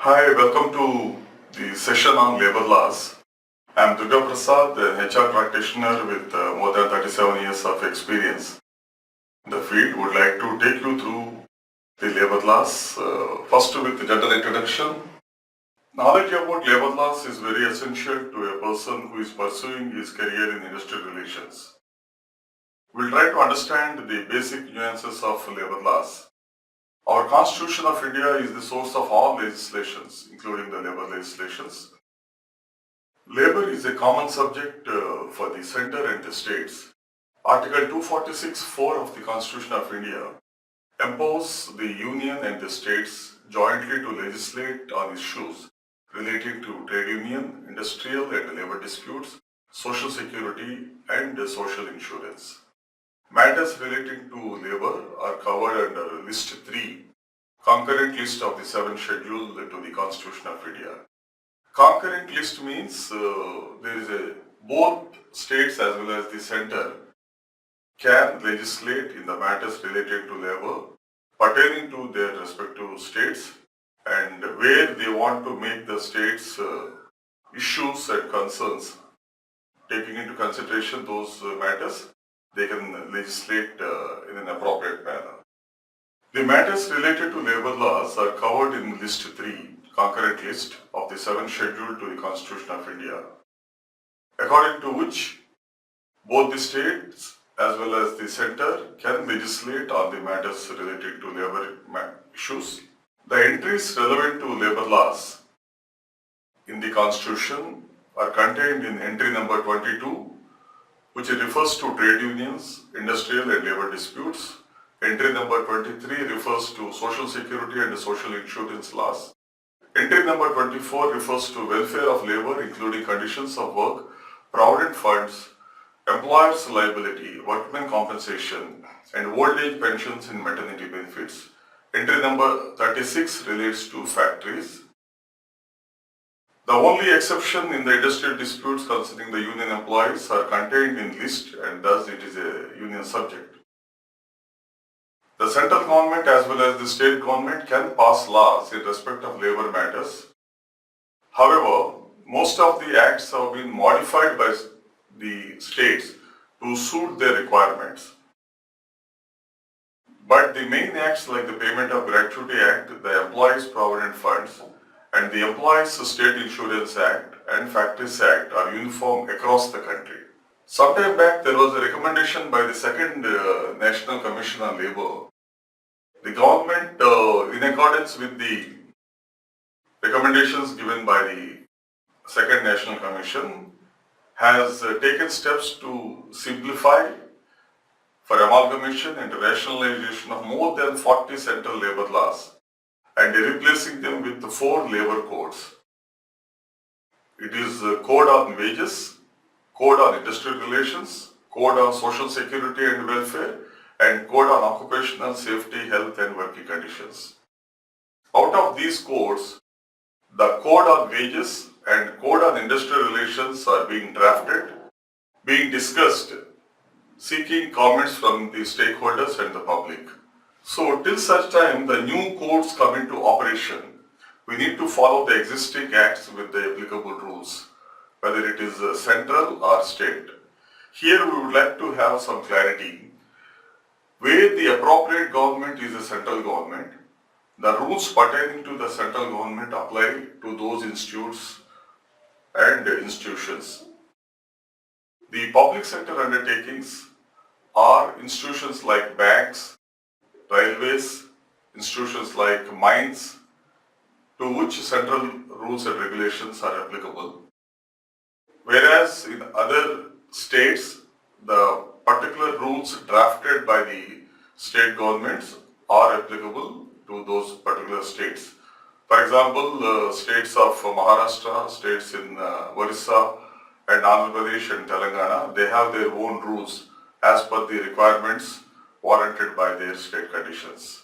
Hi, welcome to the session on labor laws. I am Durga Prasad, an HR practitioner with more than 37 years of experience in the field. Would like to take you through the labor laws. First with the general introduction. Knowledge about labor laws is very essential to a person who is pursuing his career in industrial relations. We'll try to understand the basic nuances of labor laws. Our Constitution of India is the source of all legislations, including the labor legislations. Labor is a common subject for the center and the states. Article 246(4) of the Constitution of India empowers the union and the states jointly to legislate on issues relating to trade union, industrial and labor disputes, social security and social insurance. Matters relating to labor are covered under List 3, concurrent list of the 7th schedule to the Constitution of India. Concurrent list means there is both states as well as the center can legislate in the matters related to labor pertaining to their respective states, and where they want to make the states issues and concerns, taking into consideration those matters, they can legislate in an appropriate manner. The matters related to labor laws are covered in List 3, concurrent list of the 7th schedule to the Constitution of India, according to which both the states as well as the center can legislate on the matters related to labor issues. The entries relevant to labor laws in the Constitution are contained in entry number 22, which refers to trade unions, industrial and labor disputes. Entry number 23 refers to social security and social insurance laws. Entry number 24 refers to welfare of labor, including conditions of work, provident funds, employer's liability, workmen compensation, and old age pensions and maternity benefits. Entry number 36 relates to factories. The only exception in the industrial disputes concerning the union employees are contained in list, and thus it is a union subject. The central government as well as the state government can pass laws in respect of labor matters. However, most of the acts have been modified by the states to suit their requirements. But the main acts like the Payment of Gratuity Act, the Employees Provident Funds, and the Employees State Insurance Act and Factories Act are uniform across the country. Sometime back there was a recommendation by the second National Commission on Labour. The government, in accordance with the recommendations given by the second National Commission, has taken steps to simplify for amalgamation and rationalization of more than 40 central labor laws and replacing them with 4 labor codes. It is Code on Wages, Code on Industrial Relations, Code on Social Security and Welfare, and Code on Occupational Safety, Health and Working Conditions. Out of these codes, the Code on Wages and Code on Industrial Relations are being drafted, being discussed, seeking comments from the stakeholders and the public. So till such time the new codes come into operation, we need to follow the existing acts with the applicable rules, whether it is central or state. Here we would like to have some clarity. Where the appropriate government is the central government, the rules pertaining to the central government apply to those institutes and institutions. The public sector undertakings are institutions like banks, railways, institutions like mines, to which central rules and regulations are applicable. Whereas in other states, the particular rules drafted by the state governments are applicable to those particular states. For example, states of Maharashtra, states in Orissa and Andhra Pradesh and Telangana, they have their own rules as per the requirements warranted by their state conditions.